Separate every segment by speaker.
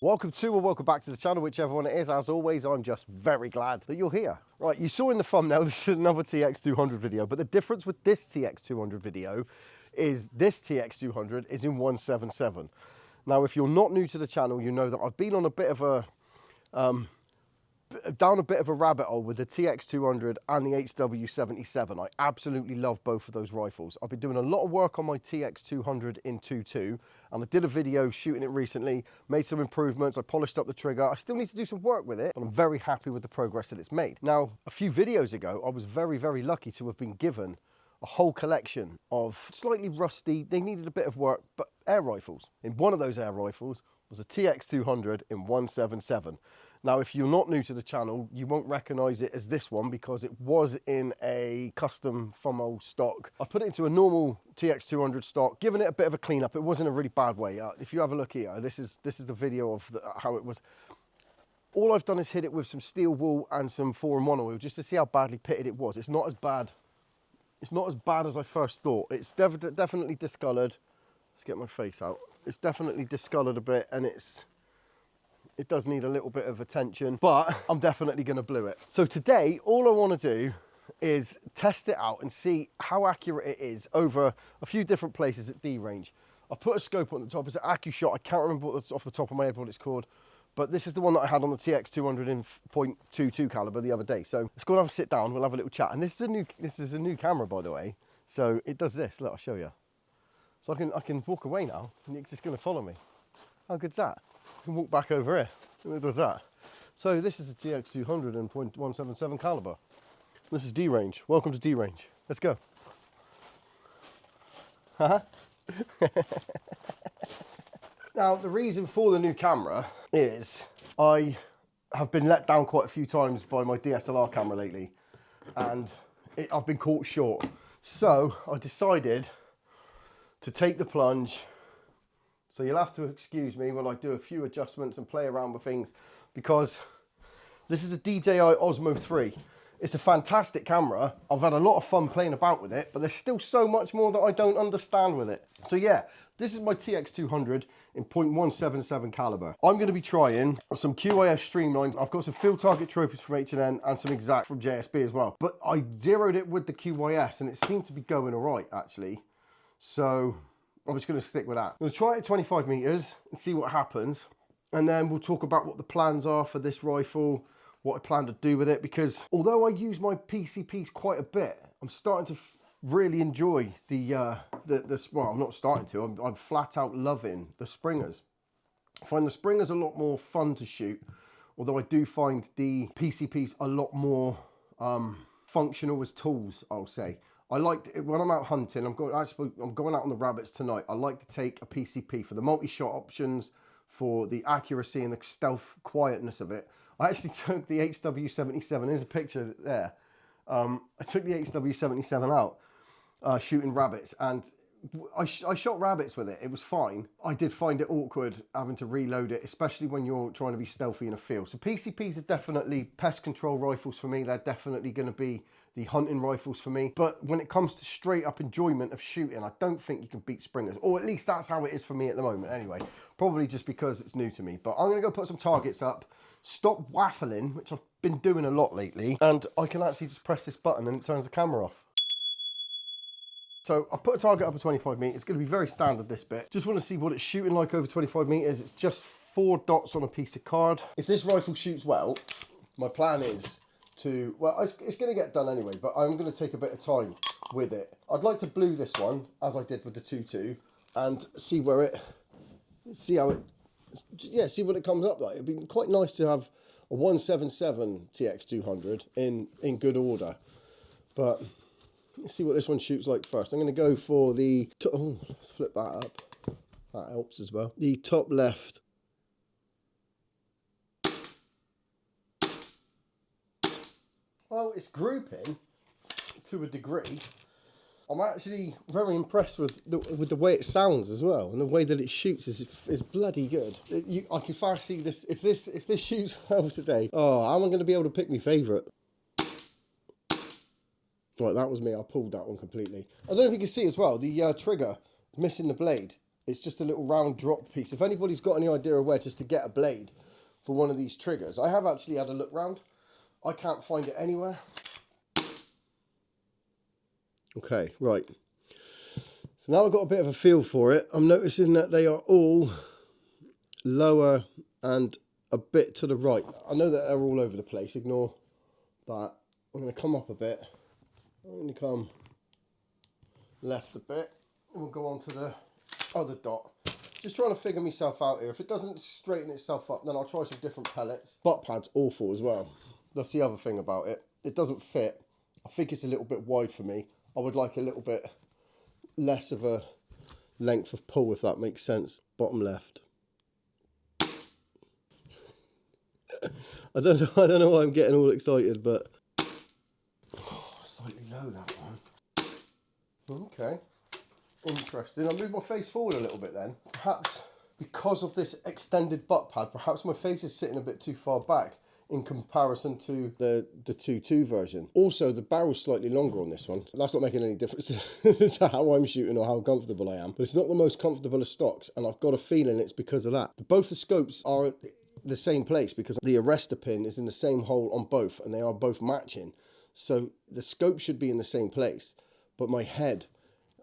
Speaker 1: Welcome to or welcome back to the channel, whichever one it is. As always, I'm just very glad that you're here. Right, you saw in the thumbnail, this is another TX200 video, but the difference with this TX200 video is this TX200 is in 177. Now, if you're not new to the channel, you know that I've been on a bit of a, down a bit of a rabbit hole with the TX200 and the HW77. I absolutely love both of those rifles. I've been doing a lot of work on my TX200 in 2.2, and I did a video shooting it recently, made some improvements, I polished up the trigger. I still need to do some work with it, but I'm very happy with the progress that it's made. Now, a few videos ago, I was very, very lucky to have been given a whole collection of slightly rusty, they needed a bit of work, but air rifles. In one of those air rifles was a TX200 in 177. Now, if you're not new to the channel, you won't recognize it as this one because it was in a custom FOMO stock. I put it into a normal TX200 stock, giving it a bit of a cleanup. It wasn't a really bad way. If you have a look here, this is the video of how it was. All I've done is hit it with some steel wool and some 4-in-1 oil just to see how badly pitted it was. It's not as bad. It's not as bad as I first thought. It's definitely discolored. Let's get my face out. It's definitely discolored a bit, and it does need a little bit of attention, but I'm definitely gonna blue it. So today, all I wanna do is test it out and see how accurate it is over a few different places at D range. I put a scope on the top, it's an AccuShot. I can't remember off the top of my head what it's called, but this is the one that I had on the TX200 in .22 caliber the other day. So let's go and have a sit down, we'll have a little chat. And this is a new camera, by the way. So it does this, look, I'll show you. So I can walk away now, and it's just gonna follow me. How good's that? I can walk back over here, and it does that. So this is the TX200 in .177 caliber. This is D range. Welcome to D range. Let's go. Now, the reason for the new camera is I have been let down quite a few times by my DSLR camera lately, and I've been caught short. So I decided to take the plunge. So you'll have to excuse me while I do a few adjustments and play around with things, because this is a DJI Osmo 3. It's a fantastic camera. I've had a lot of fun playing about with it, but there's still so much more that I don't understand with it. So yeah, this is my TX200 in .177 caliber. I'm going to be trying some QIS streamlines. I've got some field target trophies from H&N and some exact from JSB as well. But I zeroed it with the QIS and it seemed to be going all right, actually. So I'm just going to stick with that. I'm going to try it at 25 meters and see what happens. And then we'll talk about what the plans are for this rifle, what I plan to do with it, because although I use my PCPs quite a bit, I'm starting to really enjoy well, I'm not starting to, I'm flat out loving the Springers. I find the Springers a lot more fun to shoot, although I do find the PCPs a lot more functional as tools, I'll say. I like to, when I'm out hunting, I'm going out on the rabbits tonight. I like to take a PCP for the multi-shot options, for the accuracy and the stealth quietness of it. I actually took the HW77, there's a picture there. I took the HW77 out shooting rabbits, and I shot rabbits with it. It was fine. I did find it awkward having to reload it, especially when you're trying to be stealthy in a field. So PCPs are definitely pest control rifles for me. They're definitely going to be the hunting rifles for me. But when it comes to straight up enjoyment of shooting, I don't think you can beat Springers, or at least that's how it is for me at the moment anyway. Probably just because it's new to me. But I'm going to go put some targets up, stop waffling, which I've been doing a lot lately, and I can actually just press this button and it turns the camera off. So I put a target up at 25 meters. It's going to be very standard, this bit. Just want to see what it's shooting like over 25 meters. It's just 4 dots on a piece of card. If this rifle shoots well, my plan is to, well, it's going to get done anyway, but I'm going to take a bit of time with it. I'd like to blue this one, as I did with the 2.2, and see where it, see how it, yeah, see what it comes up like. It'd be quite nice to have a 177 TX200 in good order, but let's see what this one shoots like first. I'm going to go for the, oh, let's flip that up. That helps as well. The top left. Well, it's grouping to a degree. I'm actually very impressed with the way it sounds as well, and the way that it shoots is bloody good. I can fast see this. If this shoots well today, oh, how am I going to be able to pick my favourite? Right, that was me. I pulled that one completely. I don't know if you can see as well. The trigger is missing the blade. It's just a little round drop piece. If anybody's got any idea of where just to get a blade for one of these triggers, I have actually had a look round. I can't find it anywhere. Okay, right. So now I've got a bit of a feel for it. I'm noticing that they are all lower and a bit to the right. I know that they're all over the place. Ignore that. I'm going to come up a bit. I'm going to come left a bit. And we'll go on to the other dot. Just trying to figure myself out here. If it doesn't straighten itself up, then I'll try some different pellets. Butt pad's awful as well. That's the other thing about it. It doesn't fit. I think it's a little bit wide for me. I would like a little bit less of a length of pull, if that makes sense. Bottom left. I don't know why I'm getting all excited, but slightly low, that one. Okay, interesting. I'll move my face forward a little bit then. Perhaps because of this extended butt pad, perhaps my face is sitting a bit too far back in comparison to the 2.2 version. Also, the barrel's slightly longer on this one. That's not making any difference to how I'm shooting or how comfortable I am, but it's not the most comfortable of stocks, and I've got a feeling it's because of that. Both the scopes are the same place because the arrestor pin is in the same hole on both, and they are both matching. So the scope should be in the same place, but my head,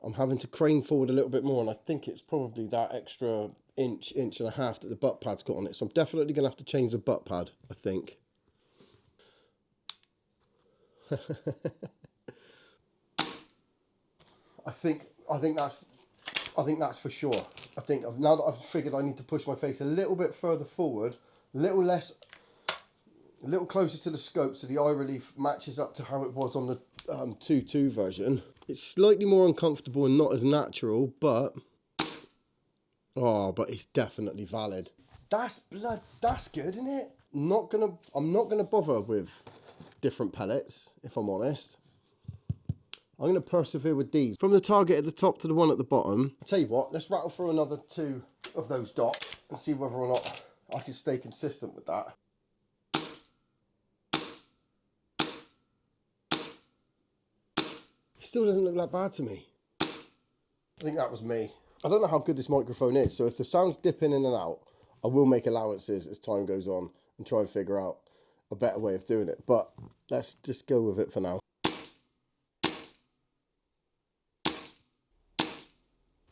Speaker 1: I'm having to crane forward a little bit more, and I think it's probably that extra inch and a half that the butt pad's got on it. So I'm definitely going to have to change the butt pad, I think. I think that's for sure. I think now that I've figured I need to push my face a little bit further forward, a little closer to the scope, so the eye relief matches up to how it was on the 2.2 version. It's slightly more uncomfortable and not as natural, but it's definitely valid. That's good, isn't it? I'm not gonna bother with different pellets, if I'm honest. I'm gonna persevere with these. From the target at the top to the one at the bottom. I'll tell you what, let's rattle through another 2 of those dots and see whether or not I can stay consistent with that. It still doesn't look that bad to me. I think that was me. I don't know how good this microphone is, so if the sound's dipping in and out, I will make allowances as time goes on and try and figure out a better way of doing it. But let's just go with it for now.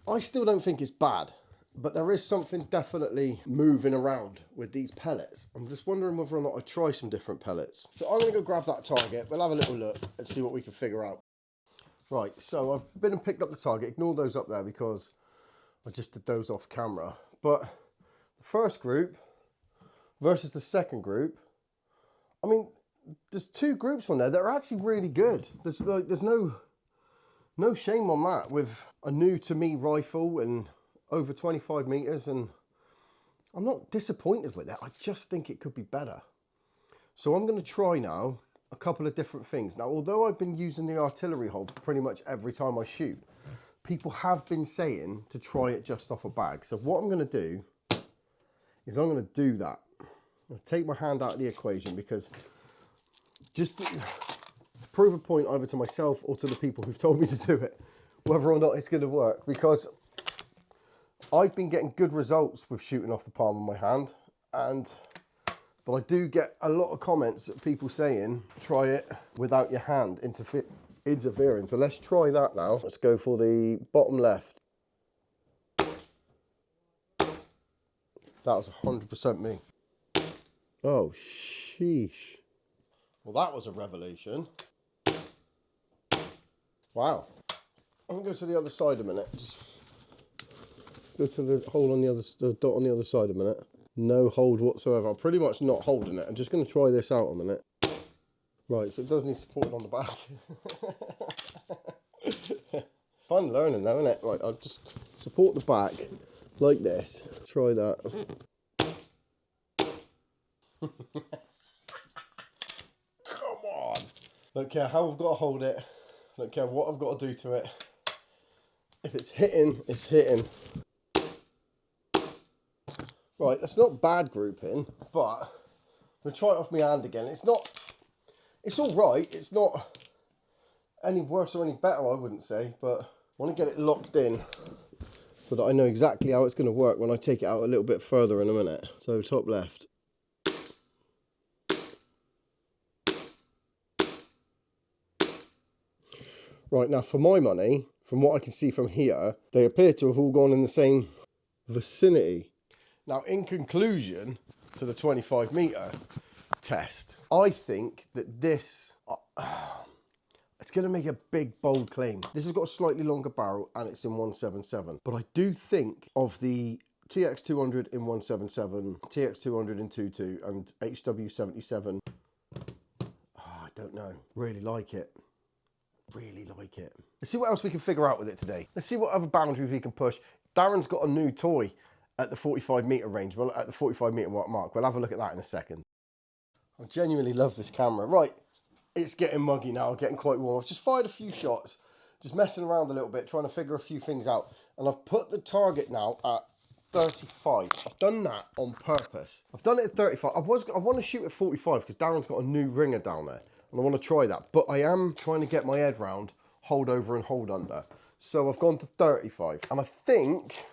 Speaker 1: I still don't think it's bad, but there is something definitely moving around with these pellets. I'm just wondering whether or not I try some different pellets. So I'm going to go grab that target. We'll have a little look and see what we can figure out. Right, so I've been and picked up the target. Ignore those up there because I just did those off camera. But the first group versus the second group, I mean, there's 2 groups on there that are actually really good. There's no shame on that with a new to me rifle and over 25 meters, and I'm not disappointed with it. I just think it could be better. So I'm going to try now a couple of different things. Now, although I've been using the artillery hold pretty much every time I shoot, people have been saying to try it just off a bag. So what I'm going to do is I'm going to do that. I'll take my hand out of the equation because just to prove a point either to myself or to the people who've told me to do it, whether or not it's going to work, because I've been getting good results with shooting off the palm of my hand, but I do get a lot of comments of people saying try it without your hand interfering. So let's try that now. Let's go for the bottom left. That was 100% me. Oh, sheesh. Well, that was a revelation. Wow. I'm gonna go to the other side a minute. Just go to the hole on the dot on the other side a minute. No hold whatsoever. I'm pretty much not holding it. I'm just gonna try this out a minute. Right, so it does need support on the back. Fun learning though, isn't it? Right, I'll just support the back like this. Try that. Come on. Don't care how I've got to hold it. Don't care what I've got to do to it. If it's hitting, it's hitting. Right, that's not bad grouping, but I'm going to try it off my hand again. It's all right. It's not any worse or any better, I wouldn't say, but I want to get it locked in so that I know exactly how it's going to work when I take it out a little bit further in a minute. So top left. Right, now for my money, from what I can see from here, they appear to have all gone in the same vicinity. Now, in conclusion to the 25 metre test, I think that this, it's going to make a big, bold claim. This has got a slightly longer barrel and it's in 177. But I do think of the TX200 in 177, TX200 in 2.2 and HW77. I don't know. Really like it. Really like it. Let's see what else we can figure out with it today. Let's see what other boundaries we can push. Darren's got a new toy at the 45 metre range. Well, at the 45 metre mark. We'll have a look at that in a second. I genuinely love this camera. Right, it's getting muggy now, getting quite warm. I've just fired a few shots, just messing around a little bit, trying to figure a few things out. And I've put the target now at 35. I've done that on purpose. I've done it at 35. I want to shoot at 45 because Darren's got a new ringer down there. And I want to try that. But I am trying to get my head round hold over and hold under. So I've gone to 35. And I think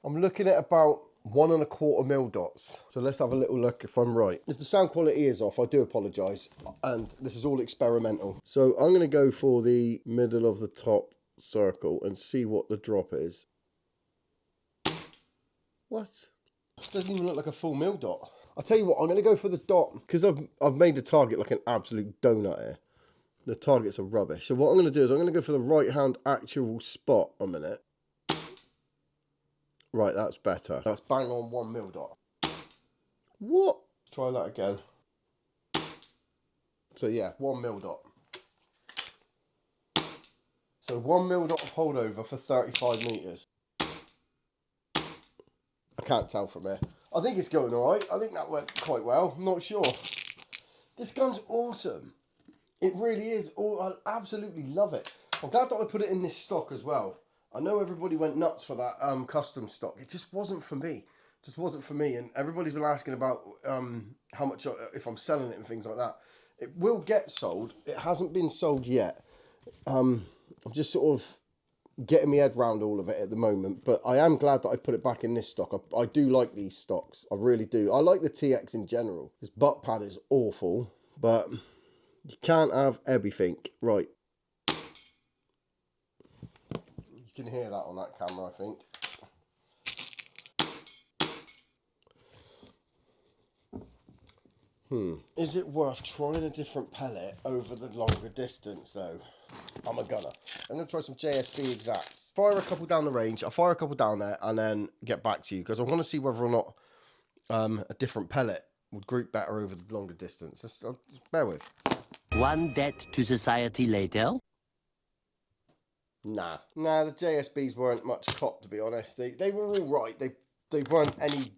Speaker 1: I'm looking at about 1¼ mil dots. So let's have a little look if I'm right. If the sound quality is off, I do apologise. And this is all experimental. So I'm going to go for the middle of the top circle and see what the drop is. What? This doesn't even look like a full mil dot. I'll tell you what, I'm going to go for the dot because I've made the target like an absolute donut here. The targets are rubbish. So what I'm going to do is I'm going to go for the right hand actual spot a minute. Right, that's better. That's bang on 1 mil dot. What? Try that again. So yeah, 1 mil dot. So 1 mil dot of holdover for 35 metres. I can't tell from here. I think it's going all right. I think that went quite well. I'm not sure. This gun's awesome. It really is. I absolutely love it. I'm glad that I put it in this stock as well. I know everybody went nuts for that custom stock. It just wasn't for me. It just wasn't for me. And everybody's been asking about how much, if I'm selling it and things like that. It will get sold. It hasn't been sold yet. I'm just sort of getting my head round all of it at the moment, but I am glad that I put it back in this stock. I do like these stocks. I really do. I like the TX in general. This butt pad is awful, but you can't have everything. Right. You can hear that on that camera, I think. Is it worth trying a different pellet over the longer distance though? I'm a gunner. I'm going to try some JSB exacts. Fire a couple down the range. I'll fire a couple down there and then get back to you because I want to see whether or not a different pellet would group better over the longer distance. Just bear with.
Speaker 2: One debt to society later.
Speaker 1: Nah, the JSBs weren't much cop, to be honest. They were all right. They weren't any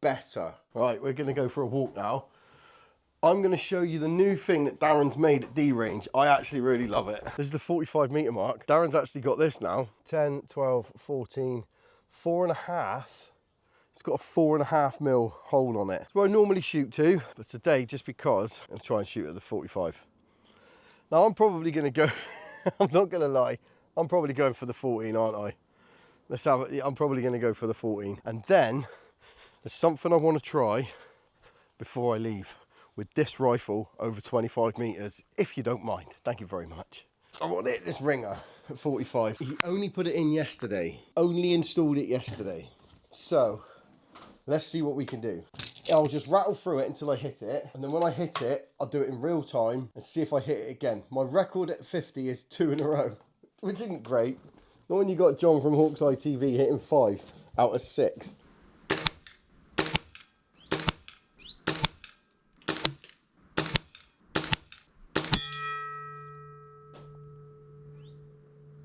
Speaker 1: better. Right, we're going to go for a walk now. I'm going to show you the new thing that Darren's made at D-Range. I actually really love it. This is the 45 metre mark. Darren's actually got this now. 10, 12, 14, 4.5. It's got a 4.5 mil hole on it. It's where I normally shoot to, but today, just because, I'm trying to shoot at the 45. Now, I'm probably going to go, I'm not going to lie, I'm probably going for the 14, aren't I? Let's have it. I'm probably going to go for the 14. And then, there's something I want to try before I leave with this rifle over 25 metres, if you don't mind. Thank you very much. I want to hit this ringer at 45. He only put it in yesterday. Only installed it yesterday. So, let's see what we can do. I'll just rattle through it until I hit it. And then when I hit it, I'll do it in real time and see if I hit it again. My record at 50 is 2 in a row, which isn't great. Not when you got John from Hawk's Eye TV hitting 5 out of 6.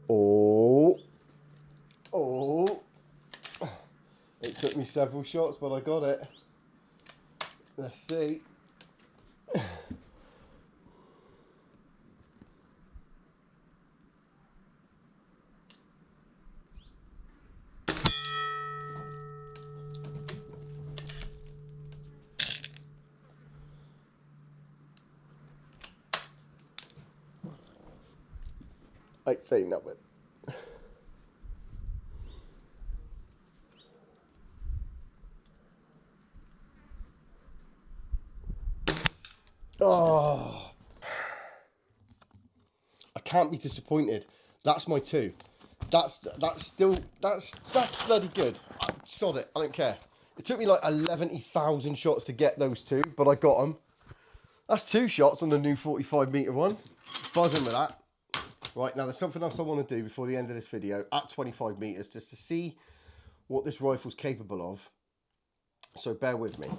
Speaker 1: Oh. It took me several shots, but I got it. Let's see. I'd say nothing. Oh, I can't be disappointed. That's my 2. That's bloody good. Sod it, I don't care. It took me like 11,000 shots to get those 2, but I got them. That's 2 shots on the new 45 meter one. Buzzing with that. Right, now there's something else I want to do before the end of this video at 25 meters, just to see what this rifle's capable of. So bear with me.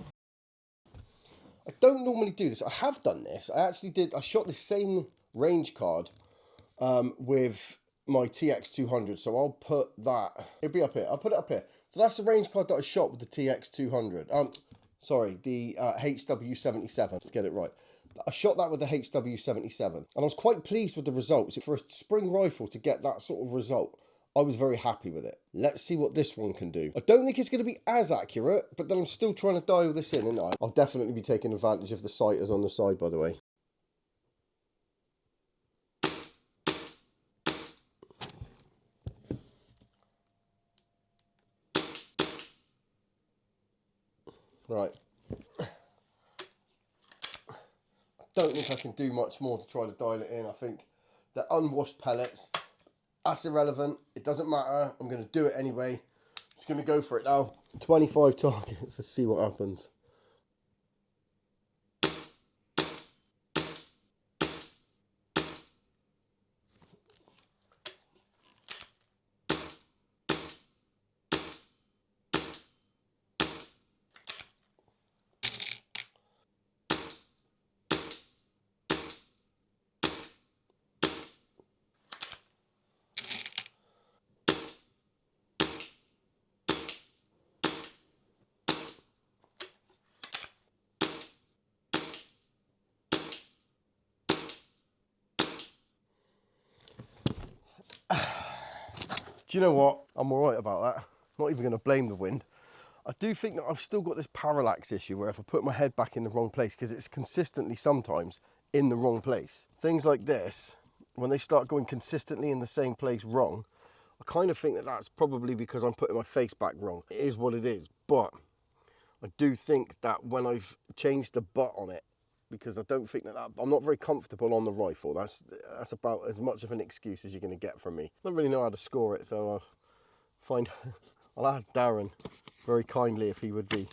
Speaker 1: I don't normally do this. I have done this. I shot the same range card with my TX200. So I'll put that, it'll be up here. I'll put it up here. So that's the range card that I shot with the TX200. Sorry, the HW77. Let's get it right. I shot that with the HW77 and I was quite pleased with the results. For a spring rifle to get that sort of result, I was very happy with it. Let's see what this one can do. I don't think it's going to be as accurate, but then I'm still trying to dial this in, and I'll definitely be taking advantage of the sighters on the side, by the way. Right. Don't think I can do much more to try to dial it in. I think the unwashed pellets, that's irrelevant. It doesn't matter. I'm going to do it anyway. Just going to go for it now. 25 targets. Let's see what happens. Do you know what? I'm all right about that. Not even going to blame the wind. I do think that I've still got this parallax issue where if I put my head back in the wrong place, because it's consistently sometimes in the wrong place. Things like this, when they start going consistently in the same place wrong, I kind of think that that's probably because I'm putting my face back wrong. It is what it is. But I do think that when I've changed the butt on it, because I don't think that I'm not very comfortable on the rifle. That's about as much of an excuse as you're going to get from me. I don't really know how to score it, so I'll ask Darren very kindly if he would be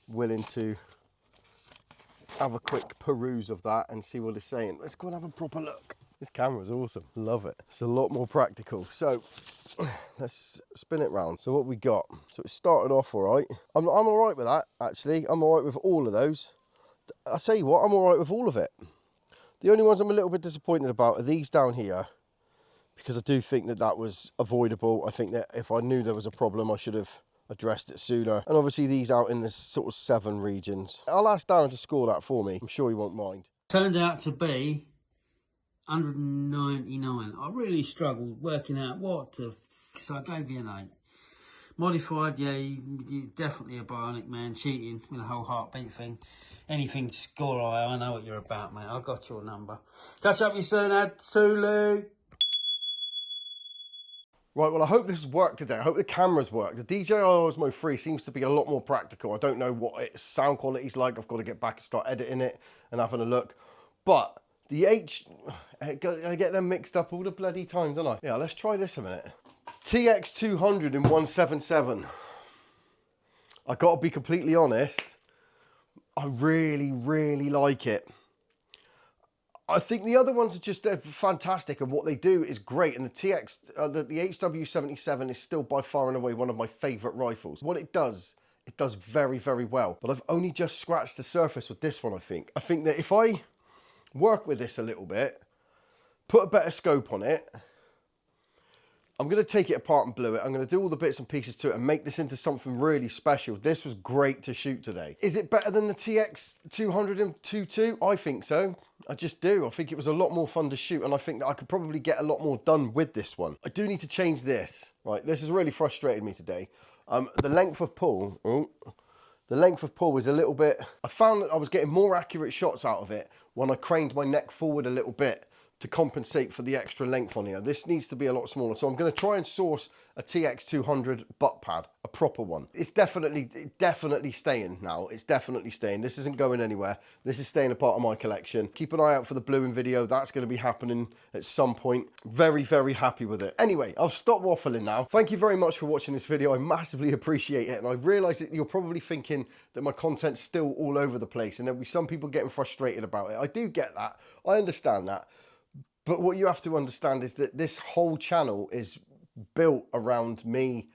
Speaker 1: willing to have a quick peruse of that and see what it's saying. Let's go and have a proper look. This camera's awesome, love it. It's a lot more practical. So let's spin it round. So what we got? So it started off all right. I'm all right with that, actually. I'm all right with all of those. I'll tell you what, I'm all right with all of it. The only ones I'm a little bit disappointed about are these down here, because I do think that that was avoidable. I think that if I knew there was a problem, I should have addressed it sooner. And obviously these out in this sort of 7 regions. I'll ask Darren to score that for me. I'm sure he won't mind.
Speaker 3: Turned out to be 199. I really struggled working out what to... So I gave you an 8. Modified, yeah, you're definitely a bionic man, cheating with the whole heartbeat thing. Anything to score high, I know what you're about, mate. I got your number. Catch up with you soon, Ad Sulu.
Speaker 1: Right, well, I hope this has worked today. I hope the cameras work. The DJI Osmo 3 seems to be a lot more practical. I don't know what its sound quality's like. I've got to get back and start editing it and having a look. But the I get them mixed up all the bloody time, don't I? Yeah, let's try this a minute. TX200 in 177. I got to be completely honest. I really, really like it. I think the other ones are just fantastic, and what they do is great. And the the HW77 is still by far and away one of my favourite rifles. What it does very, very well. But I've only just scratched the surface with this one, I think. I think that if I work with this a little bit, put a better scope on it, I'm going to take it apart and blue it. I'm going to do all the bits and pieces to it and make this into something really special. This was great to shoot today. Is it better than the TX200 and 2.2? I think so. I just do. I think it was a lot more fun to shoot, and I think that I could probably get a lot more done with this one. I do need to change this. Right, this has really frustrated me today. The length of pull... The length of pull is a little bit... I found that I was getting more accurate shots out of it when I craned my neck forward a little bit to compensate for the extra length on here. This needs to be a lot smaller. So I'm going to try and source a TX200 butt pad, a proper one. It's definitely staying now. It's definitely staying. This isn't going anywhere. This is staying a part of my collection. Keep an eye out for the bluing video. That's going to be happening at some point. Very, very happy with it. Anyway, I'll stop waffling now. Thank you very much for watching this video. I massively appreciate it. And I realise that you're probably thinking that my content's still all over the place and there'll be some people getting frustrated about it. I do get that. I understand that. But what you have to understand is that this whole channel is built around me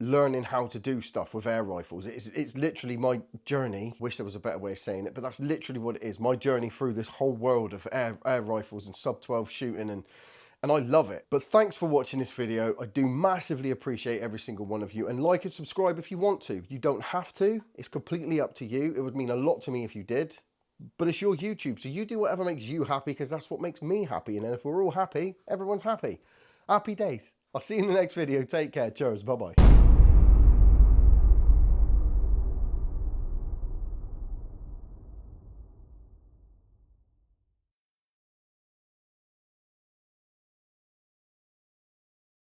Speaker 1: learning how to do stuff with air rifles. It's literally my journey. Wish there was a better way of saying it, but that's literally what it is. My journey through this whole world of air rifles and sub 12 shooting, and I love it. But thanks for watching this video. I do massively appreciate every single one of you, and like and subscribe if you want to. You don't have to. It's completely up to you. It would mean a lot to me if you did. But it's your YouTube, so you do whatever makes you happy, because that's what makes me happy. And then if we're all happy, everyone's happy. Happy days. I'll see you in the next video. Take care. Cheers. Bye-bye.